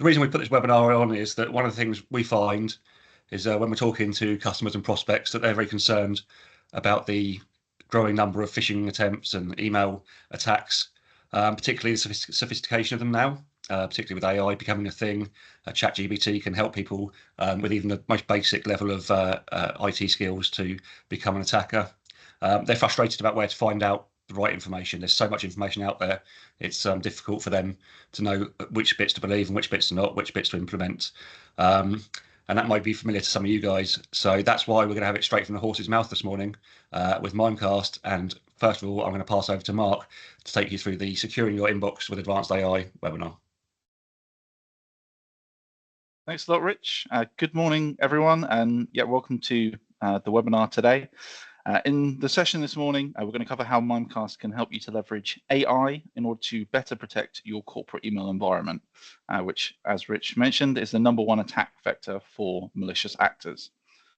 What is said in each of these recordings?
The reason we put this webinar on is that one of the things we find is when we're talking to customers and prospects that they're very concerned about the growing number of phishing attempts and email attacks, particularly the sophistication of them now, particularly with AI becoming a thing. ChatGPT can help people with even the most basic level of IT skills to become an attacker. They're frustrated about where to find out the right information. There's so much information out there. It's difficult for them to know which bits to believe and which bits to not, which bits to implement. And that might be familiar to some of you guys. So that's why we're going to have it straight from the horse's mouth this morning with Mimecast. And first of all, I'm going to pass over to Mark to take you through the Securing Your Inbox with Advanced AI webinar. Thanks a lot, Rich. Good morning, everyone, and welcome to the webinar today. In the session this morning, we're going to cover how Mimecast can help you to leverage AI in order to better protect your corporate email environment, which, as Rich mentioned, is the #1 attack vector for malicious actors.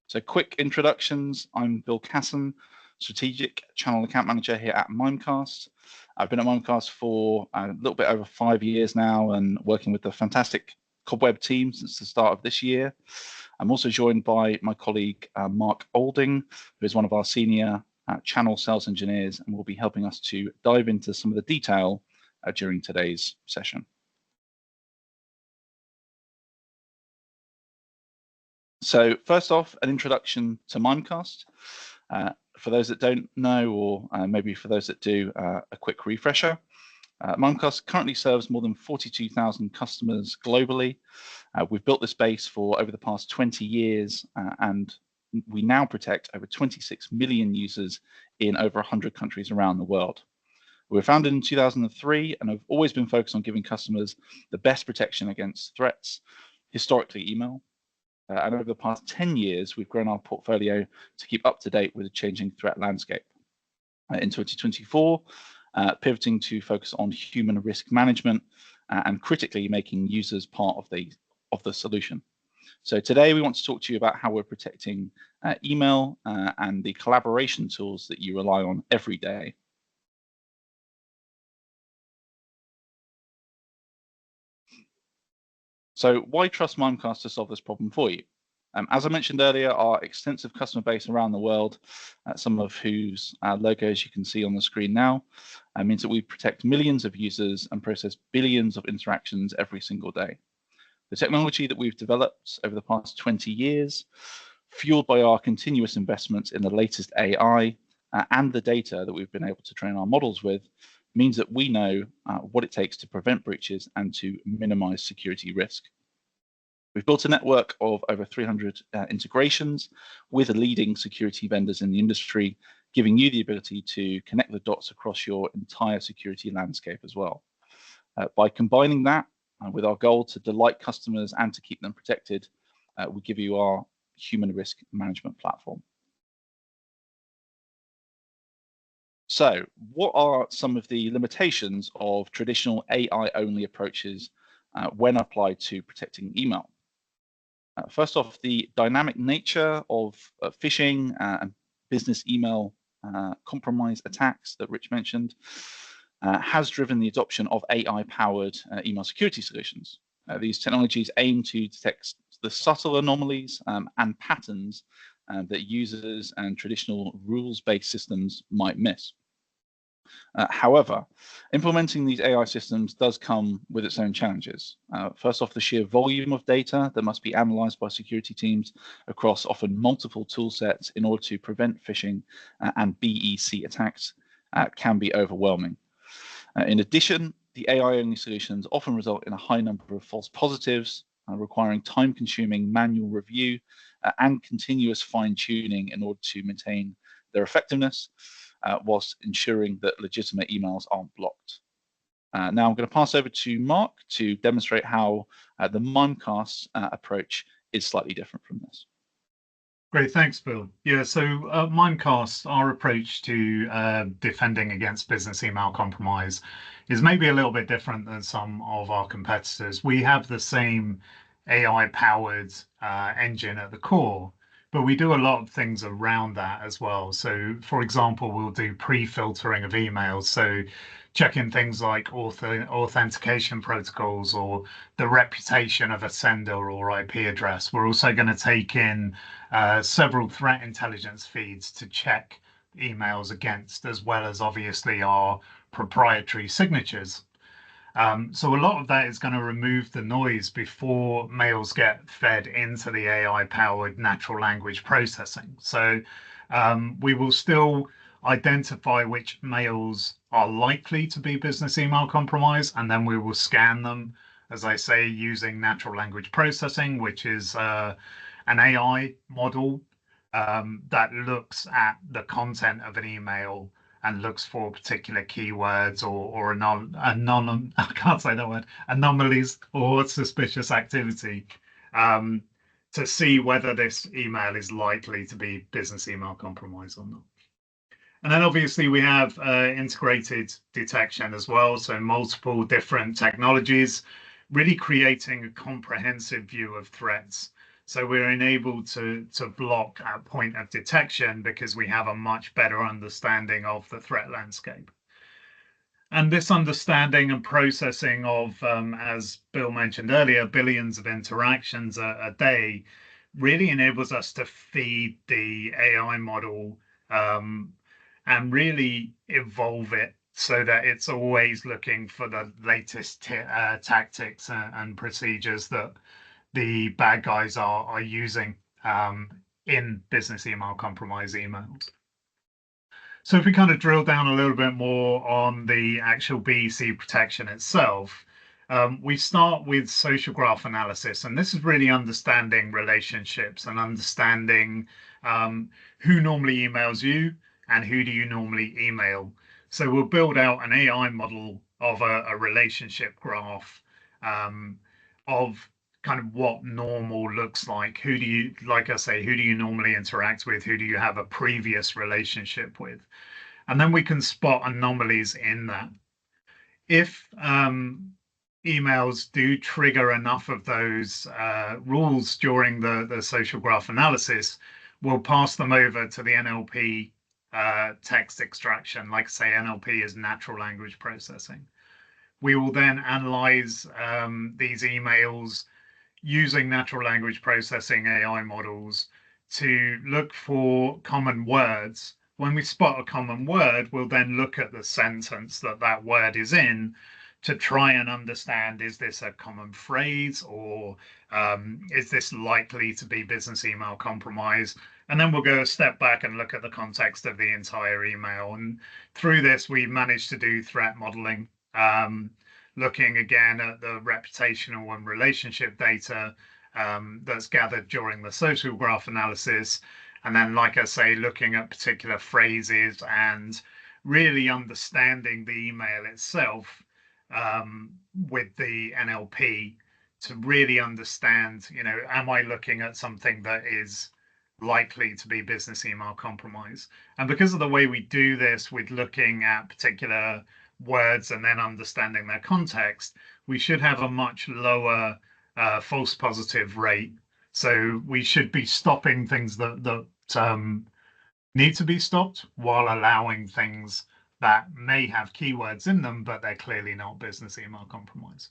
So quick introductions. I'm Bill Casson, Strategic Channel Account Manager here at Mimecast. I've been at Mimecast for a little bit over 5 years now and working with the fantastic Cobweb team since the start of this year. I'm also joined by my colleague, Mark Olding, who is one of our senior channel sales engineers and will be helping us to dive into some of the detail during today's session. So first off, an introduction to Mimecast. For those that don't know, or maybe for those that do, a quick refresher. Mimecast currently serves more than 42,000 customers globally. We've built this base for over the past 20 years, and we now protect over 26 million users in over 100 countries around the world. We were founded in 2003 and have always been focused on giving customers the best protection against threats, historically email. And over the past 10 years, we've grown our portfolio to keep up to date with the changing threat landscape. In 2024, pivoting to focus on human risk management and critically making users part of the solution. So today we want to talk to you about how we're protecting email and the collaboration tools that you rely on every day. So why trust Mimecast to solve this problem for you? As I mentioned earlier, our extensive customer base around the world, some of whose logos you can see on the screen now, means that we protect millions of users and process billions of interactions every single day. The technology that we've developed over the past 20 years, fueled by our continuous investments in the latest AI and the data that we've been able to train our models with, means that we know what it takes to prevent breaches and to minimize security risk. We've built a network of over 300 integrations with the leading security vendors in the industry, giving you the ability to connect the dots across your entire security landscape as well. By combining that with our goal to delight customers and to keep them protected, we give you our human risk management platform. So what are some of the limitations of traditional AI-only approaches when applied to protecting email? First off, the dynamic nature of phishing and business email compromise attacks that Rich mentioned has driven the adoption of AI-powered email security solutions. These technologies aim to detect the subtle anomalies and patterns that users and traditional rules-based systems might miss. However, implementing these AI systems does come with its own challenges. First off, the sheer volume of data that must be analyzed by security teams across often multiple tool sets in order to prevent phishing and BEC attacks can be overwhelming. In addition, the AI-only solutions often result in a high number of false positives, requiring time-consuming manual review and continuous fine-tuning in order to maintain their effectiveness, whilst ensuring that legitimate emails aren't blocked. Now I'm going to pass over to Mark to demonstrate how the Mimecast approach is slightly different from this. Great, thanks, Bill. Yeah, so Mimecast, our approach to defending against business email compromise is maybe a little bit different than some of our competitors. We have the same AI-powered engine at the core, but we do a lot of things around that as well. So, for example, we'll do pre-filtering of emails. So, checking things like authentication protocols or the reputation of a sender or IP address. We're also going to take in several threat intelligence feeds to check emails against, as well as obviously our proprietary signatures. So a lot of that is going to remove the noise before mails get fed into the AI-powered natural language processing. So we will still identify which mails are likely to be business email compromise, and then we will scan them, as I say, using natural language processing, which is an AI model that looks at the content of an email and looks for particular keywords or I can't say that word, anomalies or suspicious activity to see whether this email is likely to be business email compromise or not. And then obviously we have integrated detection as well, so multiple different technologies, really creating a comprehensive view of threats. So we're enabled to block at point of detection because we have a much better understanding of the threat landscape. And this understanding and processing of, as Bill mentioned earlier, billions of interactions a day really enables us to feed the AI model and really evolve it so that it's always looking for the latest tactics and procedures that the bad guys are using in business email compromise emails. So if we kind of drill down a little bit more on the actual BEC protection itself, we start with social graph analysis, and this is really understanding relationships and understanding who normally emails you and who do you normally email. So we'll build out an AI model of a relationship graph of kind of what normal looks like. Who do you, like I say, who do you normally interact with? Who do you have a previous relationship with? And then we can spot anomalies in that. If emails do trigger enough of those rules during the social graph analysis, we'll pass them over to the NLP text extraction. Like I say, NLP is natural language processing. We will then analyze these emails using natural language processing AI models to look for common words. When we spot a common word, we'll then look at the sentence that word is in to try and understand, is this a common phrase or is this likely to be business email compromise? And then we'll go a step back and look at the context of the entire email. And through this, we managed to do threat modeling, looking again at the reputational and relationship data that's gathered during the social graph analysis. And then, like I say, looking at particular phrases and really understanding the email itself with the NLP to really understand, am I looking at something that is likely to be business email compromise? And because of the way we do this with looking at particular words and then understanding their context, we should have a much lower false positive rate. So we should be stopping things that need to be stopped while allowing things that may have keywords in them, but they're clearly not business email compromise.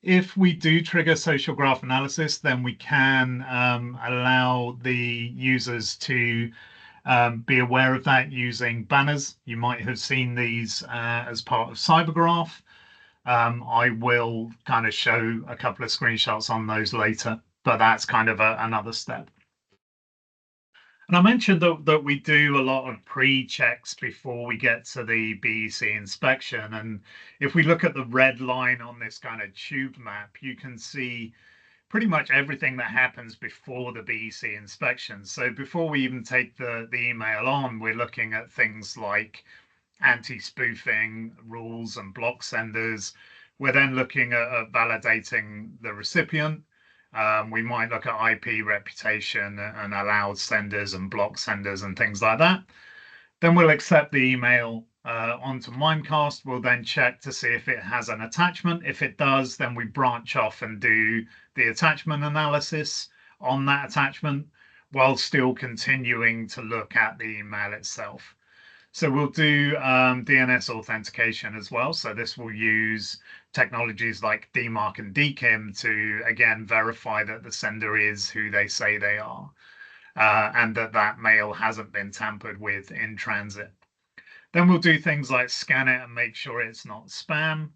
If we do trigger social graph analysis, then we can allow the users to be aware of that using banners. You might have seen these as part of CyberGraph. I will kind of show a couple of screenshots on those later, but that's kind of another step. And I mentioned that we do a lot of pre-checks before we get to the BEC inspection. And if we look at the red line on this kind of tube map, you can see pretty much everything that happens before the BEC inspection. So before we even take the email on, we're looking at things like anti-spoofing rules and block senders. We're then looking at validating the recipient. We might look at IP reputation and allowed senders and block senders and things like that. Then we'll accept the email onto Mimecast. We'll then check to see if it has an attachment. If it does, then we branch off and do the attachment analysis on that attachment. while still continuing to look at the email itself. So we'll do DNS authentication as well. So this will use technologies like DMARC and DKIM to, again, verify that the sender is who they say they are, and that mail hasn't been tampered with in transit. Then we'll do things like scan it and make sure it's not spam,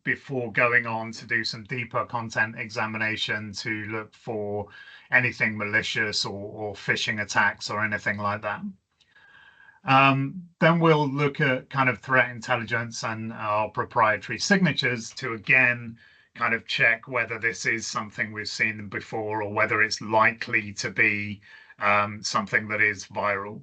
before going on to do some deeper content examination to look for anything malicious or phishing attacks or anything like that. Then we'll look at kind of threat intelligence and our proprietary signatures to, again, kind of check whether this is something we've seen before or whether it's likely to be something that is viral.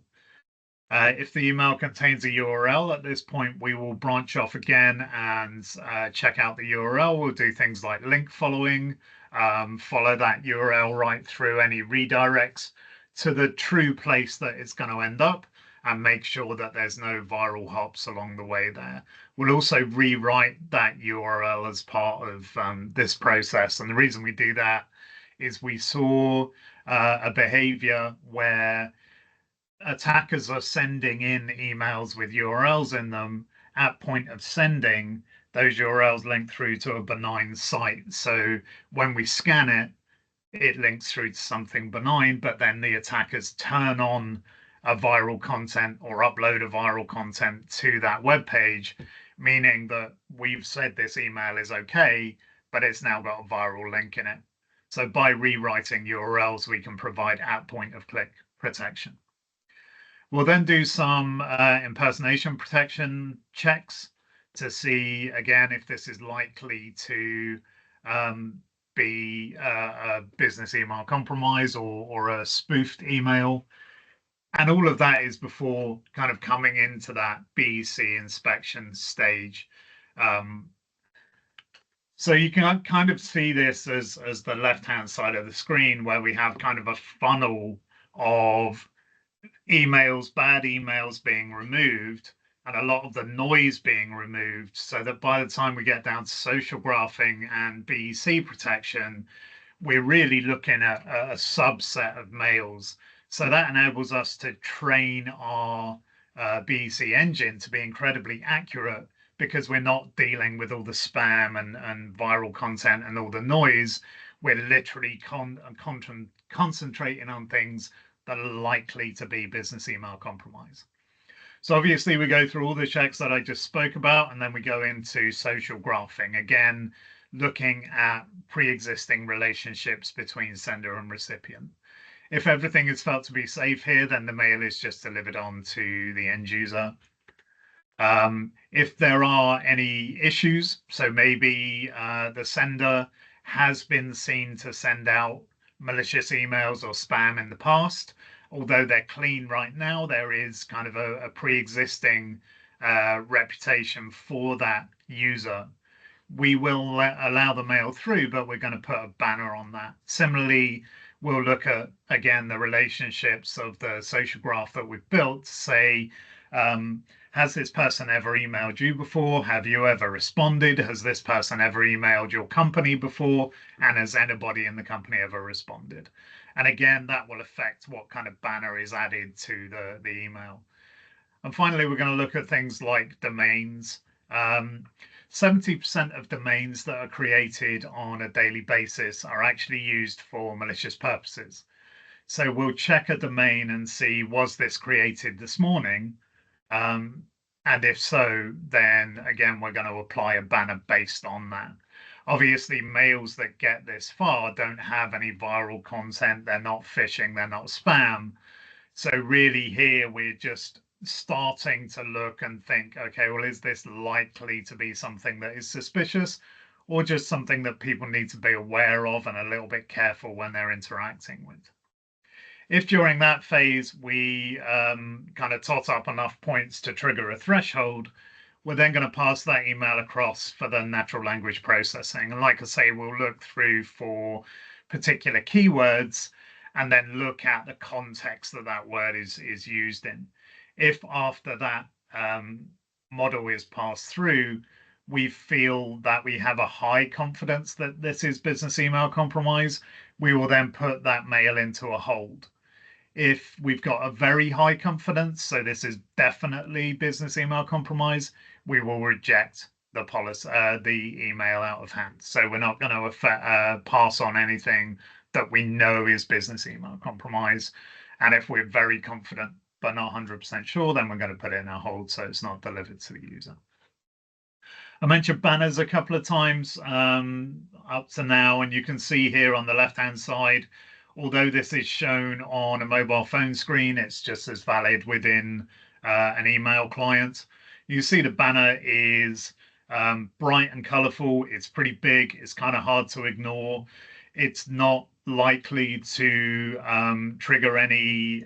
If the email contains a URL, at this point, we will branch off again and check out the URL. We'll do things like link following, follow that URL right through any redirects to the true place that it's going to end up, and make sure that there's no viral hops along the way there. We'll also rewrite that URL as part of this process. And the reason we do that is we saw a behavior where attackers are sending in emails with URLs in them. At point of sending, those URLs link through to a benign site. So when we scan it, it links through to something benign, but then the attackers turn on a viral content or upload a viral content to that web page, meaning that we've said this email is okay, but it's now got a viral link in it. So by rewriting URLs, we can provide at point of click protection. We'll then do some impersonation protection checks to see, again, if this is likely to be a business email compromise or a spoofed email. And all of that is before kind of coming into that BEC inspection stage. So you can kind of see this as the left-hand side of the screen, where we have kind of a funnel of emails, bad emails being removed, and a lot of the noise being removed, so that by the time we get down to social graphing and BEC protection, we're really looking at a subset of mails. So that enables us to train our BEC engine to be incredibly accurate, because we're not dealing with all the spam and viral content and all the noise. We're literally concentrating on things that are likely to be business email compromise. So obviously we go through all the checks that I just spoke about, and then we go into social graphing, again, looking at pre-existing relationships between sender and recipient. If everything is felt to be safe here, then the mail is just delivered on to the end user. If there are any issues, so maybe the sender has been seen to send out malicious emails or spam in the past, although they're clean right now, there is kind of a pre-existing reputation for that user. We will allow the mail through, but we're going to put a banner on that. Similarly, we'll look at, again, the relationships of the social graph that we've built to say, has this person ever emailed you before? Have you ever responded? Has this person ever emailed your company before? And has anybody in the company ever responded? And again, that will affect what kind of banner is added to the email. And finally, we're going to look at things like domains. 70% of domains that are created on a daily basis are actually used for malicious purposes. So we'll check a domain and see, was this created this morning? And if so, then again, we're going to apply a banner based on that. Obviously, mails that get this far don't have any viral content. They're not phishing, they're not spam. So really here, we're just starting to look and think, okay, well, is this likely to be something that is suspicious, or just something that people need to be aware of and a little bit careful when they're interacting with? If during that phase we kind of tot up enough points to trigger a threshold, we're then going to pass that email across for the natural language processing. And like I say, we'll look through for particular keywords and then look at the context that that word is used in. If after that model is passed through, we feel that we have a high confidence that this is business email compromise, we will then put that mail into a hold. If we've got a very high confidence, so this is definitely business email compromise, we will reject the policy, the email out of hand. So we're not going to pass on anything that we know is business email compromise. And if we're very confident but not 100% sure, then we're going to put it in a hold so it's not delivered to the user. I mentioned banners a couple of times up to now, and you can see here on the left-hand side, although this is shown on a mobile phone screen, it's just as valid within an email client. You see the banner is bright and colorful. It's pretty big. It's kind of hard to ignore. It's not likely to trigger any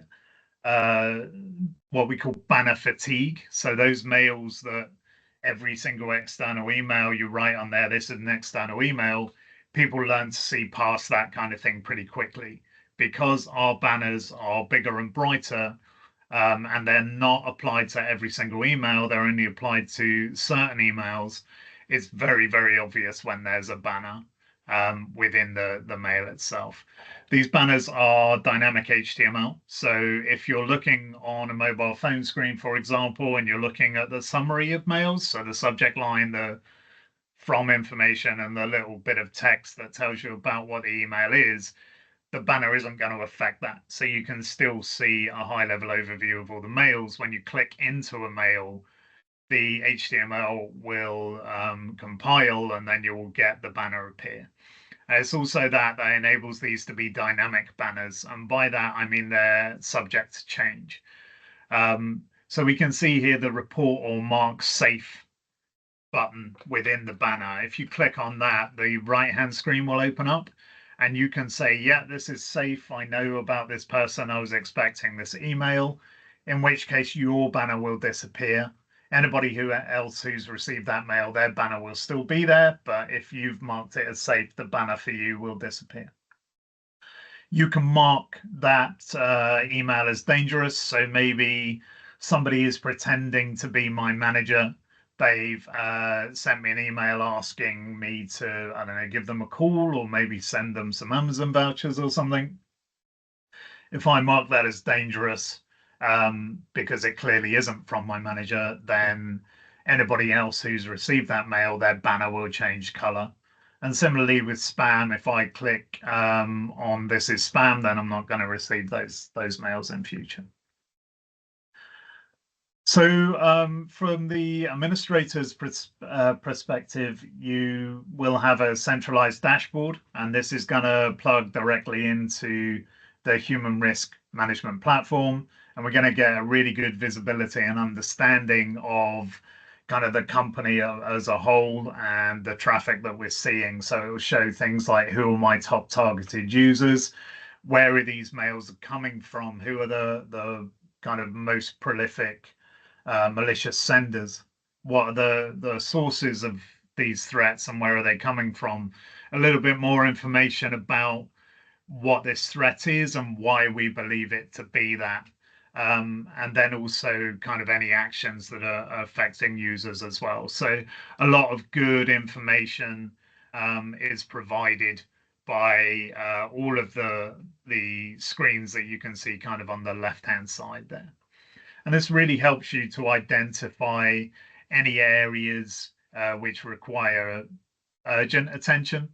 what we call banner fatigue. So those mails that every single external email you write on there, this is an external email, people learn to see past that kind of thing pretty quickly. Because our banners are bigger and brighter, and they're not applied to every single email, they're only applied to certain emails, it's very, very obvious when there's a banner within the mail itself. These banners are dynamic HTML. So if you're looking on a mobile phone screen, for example, and you're looking at the summary of mails, so the subject line, the from information, and the little bit of text that tells you about what the email is, the banner isn't going to affect that. So you can still see a high-level overview of all the mails. When you click into a mail, the HTML will compile, and then you will get the banner appear. It's also that enables these to be dynamic banners, and by that I mean they're subject to change. So we can see here the report or mark safe button within the banner. If you click on that, the right-hand screen will open up, and you can say, yeah, this is safe. I know about this person. I was expecting this email, in which case your banner will disappear. Anybody else who's received that mail, their banner will still be there, but if you've marked it as safe, the banner for you will disappear. You can mark that email as dangerous. So maybe somebody is pretending to be my manager. They've sent me an email asking me to, I don't know, give them a call or maybe send them some Amazon vouchers or something. If I mark that as dangerous, because it clearly isn't from my manager, then anybody else who's received that mail, their banner will change color. And similarly with spam, if I click on this is spam, then I'm not going to receive those mails in future. So from the administrator's perspective, you will have a centralized dashboard, and this is going to plug directly into the human risk management platform. And we're going to get a really good visibility and understanding of kind of the company as a whole and the traffic that we're seeing. So it will show things like who are my top targeted users, where are these mails coming from, who are the kind of most prolific malicious senders, what are the sources of these threats and where are they coming from, a little bit more information about what this threat is and why we believe it to be that. And then also kind of any actions that are affecting users as well. So a lot of good information is provided by all of the screens that you can see kind of on the left-hand side there. And this really helps you to identify any areas which require urgent attention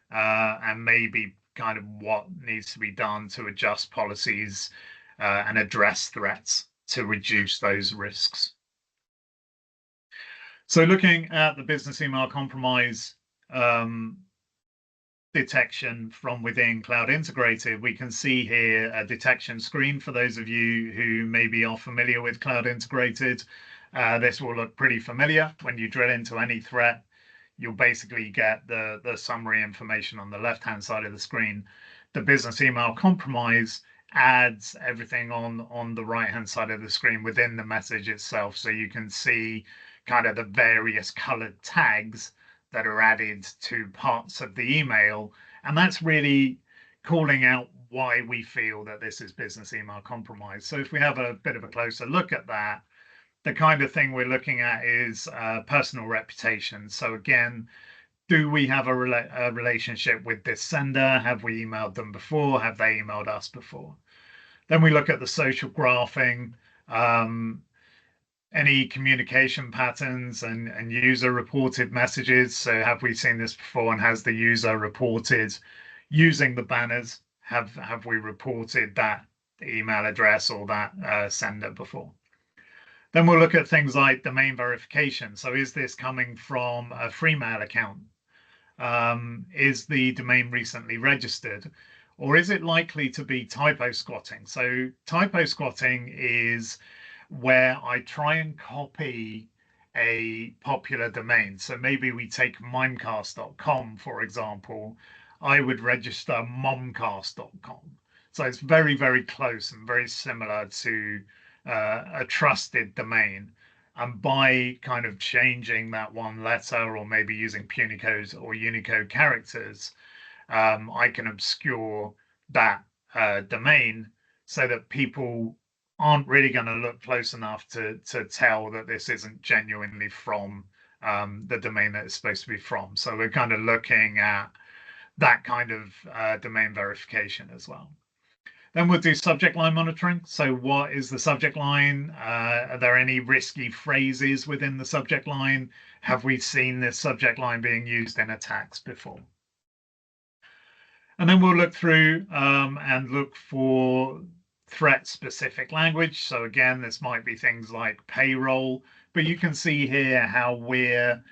and maybe kind of what needs to be done to adjust policies and address threats to reduce those risks. So looking at the business email compromise detection from within Cloud Integrated, we can see here a detection screen for those of you who maybe are familiar with Cloud Integrated. This will look pretty familiar. When you drill into any threat, you'll basically get the summary information on the left-hand side of the screen. The business email compromise adds everything on the right-hand side of the screen within the message itself. So you can see kind of the various colored tags that are added to parts of the email. And that's really calling out why we feel that this is business email compromise. So if we have a bit of a closer look at that, the kind of thing we're looking at is personal reputation. So again, do we have a relationship with this sender? Have we emailed them before? Have they emailed us before? Then we look at the social graphing, any communication patterns and user reported messages. So have we seen this before, and has the user reported using the banners? Have we reported that email address or that sender before? Then we'll look at things like domain verification. So is this coming from a Freemail account? Is the domain recently registered? Or is it likely to be typo squatting? So typo squatting is where I try and copy a popular domain. So maybe we take mimecast.com, for example. I would register momcast.com. So it's very, very close and very similar to a trusted domain. And by kind of changing that one letter or maybe using Punicode or Unicode characters, I can obscure that domain so that people aren't really going to look close enough to tell that this isn't genuinely from the domain that it's supposed to be from. So we're kind of looking at that kind of domain verification as well. Then we'll do subject line monitoring. So what is the subject line? Are there any risky phrases within the subject line? Have we seen this subject line being used in attacks before? And then we'll look through and look for threat-specific language. So again, this might be things like payroll, but you can see here how we're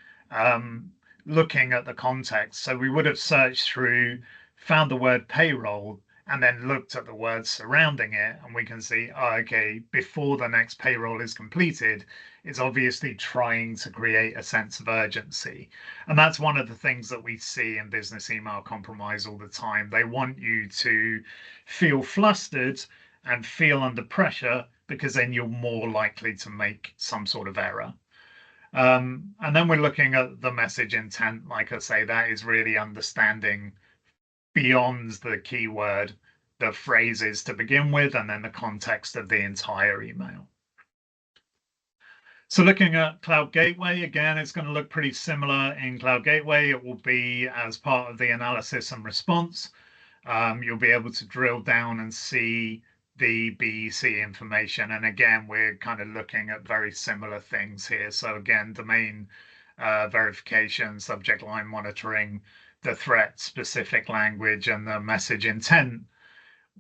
looking at the context. So we would have searched through, found the word payroll, and then looked at the words surrounding it, and we can see, oh, okay, before the next payroll is completed, it's obviously trying to create a sense of urgency. And that's one of the things that we see in business email compromise all the time. They want you to feel flustered and feel under pressure, because then you're more likely to make some sort of error. And then we're looking at the message intent. Like I say, that is really understanding beyond the keyword, the phrases to begin with, and then the context of the entire email. So looking at Cloud Gateway, again, it's going to look pretty similar in Cloud Gateway. It will be as part of the analysis and response. You'll be able to drill down and see the BEC information. And again, we're kind of looking at very similar things here. So again, domain verification, subject line monitoring, the threat specific language, and the message intent.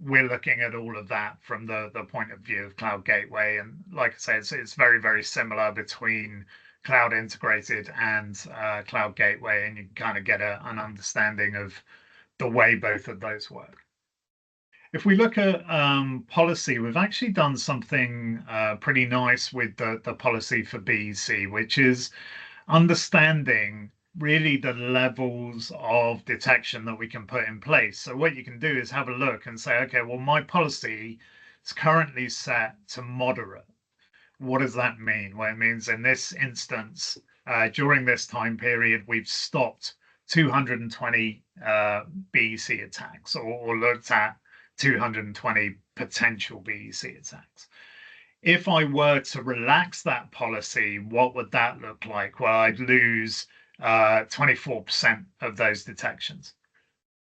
We're looking at all of that from the point of view of Cloud Gateway. And like I say, it's very, very similar between Cloud Integrated and Cloud Gateway, and you can kind of get an understanding of the way both of those work. If we look at policy, we've actually done something pretty nice with the policy for BEC, which is understanding really the levels of detection that we can put in place. So what you can do is have a look and say, okay, well, my policy is currently set to moderate. What does that mean? Well, it means in this instance, during this time period, we've stopped 220 BEC attacks, or looked at 220 potential BEC attacks. If I were to relax that policy, what would that look like? Well, I'd lose 24% of those detections.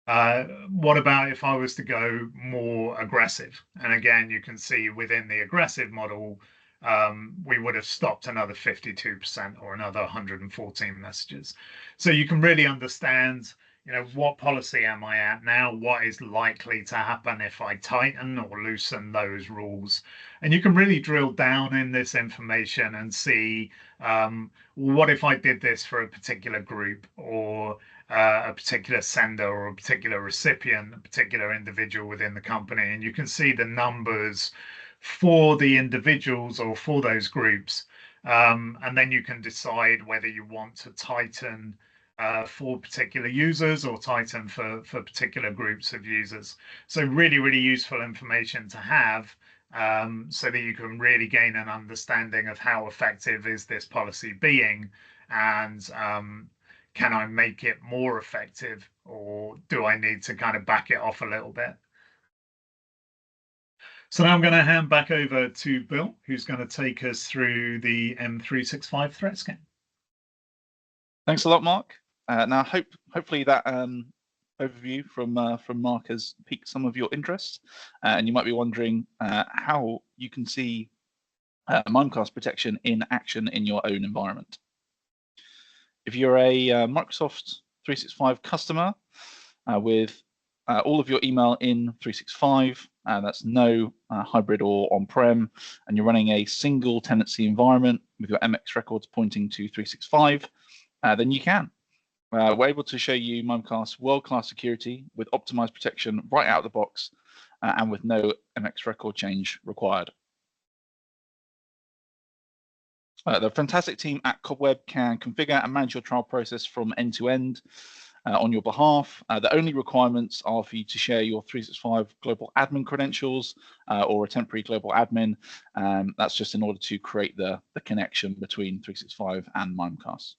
What about if I was to go more aggressive? And again, you can see within the aggressive model, we would have stopped another 52% or another 114 messages. So you can really understand, what policy am I at now? What is likely to happen if I tighten or loosen those rules? And you can really drill down in this information and see, what if I did this for a particular group, or a particular sender, or a particular recipient, a particular individual within the company? And you can see the numbers for the individuals or for those groups. And then you can decide whether you want to tighten for particular users or tighten for particular groups of users. So really, really useful information to have, so that you can really gain an understanding of how effective is this policy being, and can I make it more effective, or do I need to kind of back it off a little bit? So now I'm going to hand back over to Bill, who's going to take us through the M365 threat scan. Thanks a lot, Mark. Now, hopefully that overview from Mark has piqued some of your interest, and you might be wondering how you can see Mimecast protection in action in your own environment. If you're a Microsoft 365 customer with all of your email in 365, that's no hybrid or on-prem, and you're running a single tenancy environment with your MX records pointing to 365, then you can. We're able to show you Mimecast's world-class security with optimized protection right out of the box and with no MX record change required. The fantastic team at Cobweb can configure and manage your trial process from end to end on your behalf. The only requirements are for you to share your 365 global admin credentials or a temporary global admin. That's just in order to create the connection between 365 and Mimecast.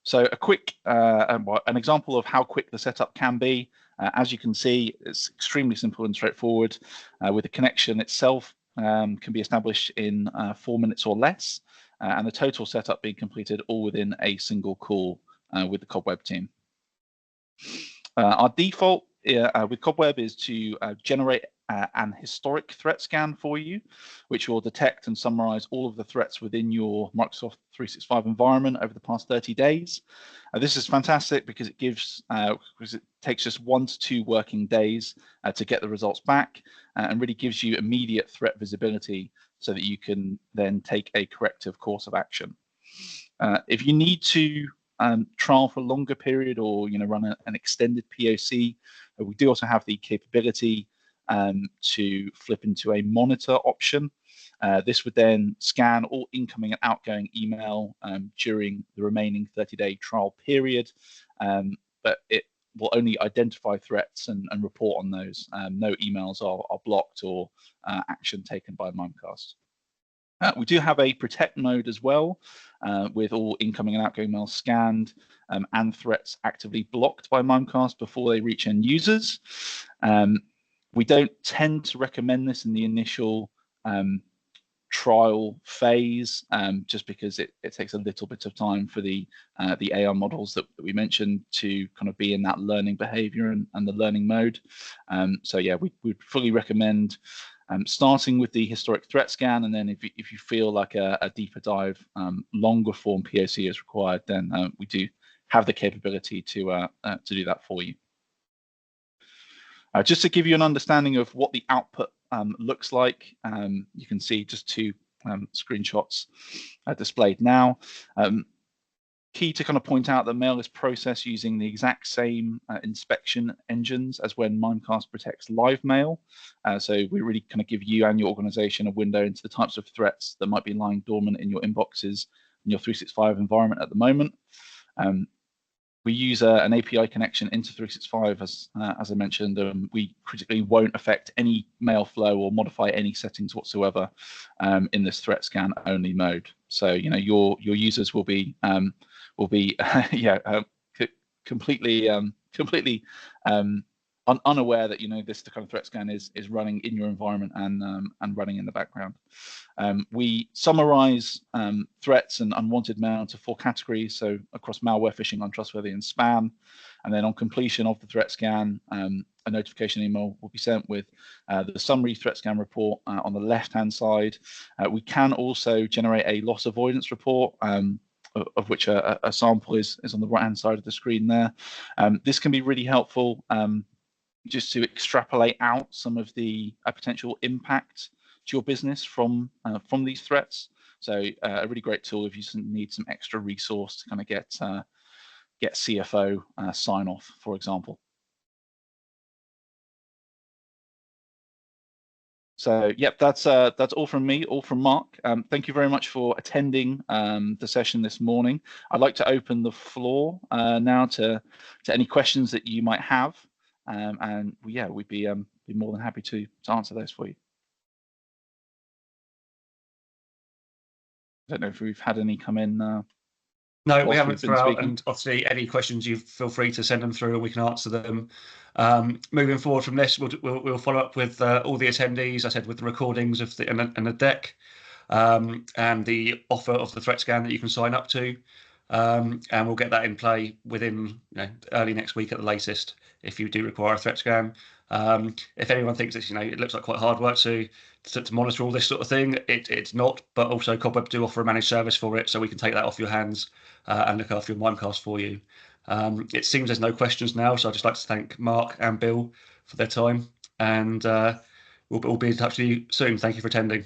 So a quick, an example of how quick the setup can be. As you can see, it's extremely simple and straightforward. With the connection itself can be established in 4 minutes or less, and the total setup being completed all within a single call with the Cobweb team. Our default with Cobweb is to generate an historic threat scan for you, which will detect and summarize all of the threats within your Microsoft 365 environment over the past 30 days. This is fantastic because it takes just 1 to 2 working days to get the results back and really gives you immediate threat visibility so that you can then take a corrective course of action. If you need to trial for a longer period or run an extended POC, we do also have the capability to flip into a monitor option. This would then scan all incoming and outgoing email during the remaining 30-day trial period, but it will only identify threats and report on those. No emails are blocked or action taken by Mimecast. We do have a protect mode as well, with all incoming and outgoing mail scanned and threats actively blocked by Mimecast before they reach end users. We don't tend to recommend this in the initial trial phase, just because it takes a little bit of time for the AI models that we mentioned to kind of be in that learning behavior and the learning mode. So yeah, we'd fully recommend starting with the historic threat scan, and then if you feel like a deeper dive, longer form POC is required, then we do have the capability to do that for you. Just to give you an understanding of what the output looks like, you can see just 2 screenshots displayed now. Key to kind of point out that mail is processed using the exact same inspection engines as when Mimecast protects live mail. So we really kind of give you and your organization a window into the types of threats that might be lying dormant in your inboxes in your 365 environment at the moment. We use an API connection into 365, as I mentioned. We critically won't affect any mail flow or modify any settings whatsoever in this threat scan only mode. So your users will be completely unaware that this kind of threat scan is running in your environment and running in the background. We summarize threats and unwanted mail into 4 categories, so across malware, phishing, untrustworthy, and spam. And then on completion of the threat scan, a notification email will be sent with the summary threat scan report on the left-hand side. We can also generate a loss avoidance report, of which a sample is on the right-hand side of the screen there. This can be really helpful just to extrapolate out some of the potential impact to your business from these threats. So a really great tool if you need some extra resource to kind of get CFO sign off, for example. So yep, that's all from me, all from Mark. Thank you very much for attending the session this morning. I'd like to open the floor now to any questions that you might have, and yeah, we'd be more than happy to answer those for you. I don't know if we've had any come in No, we whilst haven't we've been throughout, speaking? and obviously any questions you feel free to send them through and we can answer them. Moving forward from this, we'll follow up with all the attendees, I said, with the recordings of and the deck, and the offer of the threat scan that you can sign up to. And we'll get that in play within early next week at the latest if you do require a threat scan. If anyone thinks that it looks like quite hard work to monitor all this sort of thing, it's not. But also Cobweb do offer a managed service for it, so we can take that off your hands and look after your Mimecast for you. It seems there's no questions now, so I'd just like to thank Mark and Bill for their time, and we'll be in touch with you soon. Thank you for attending.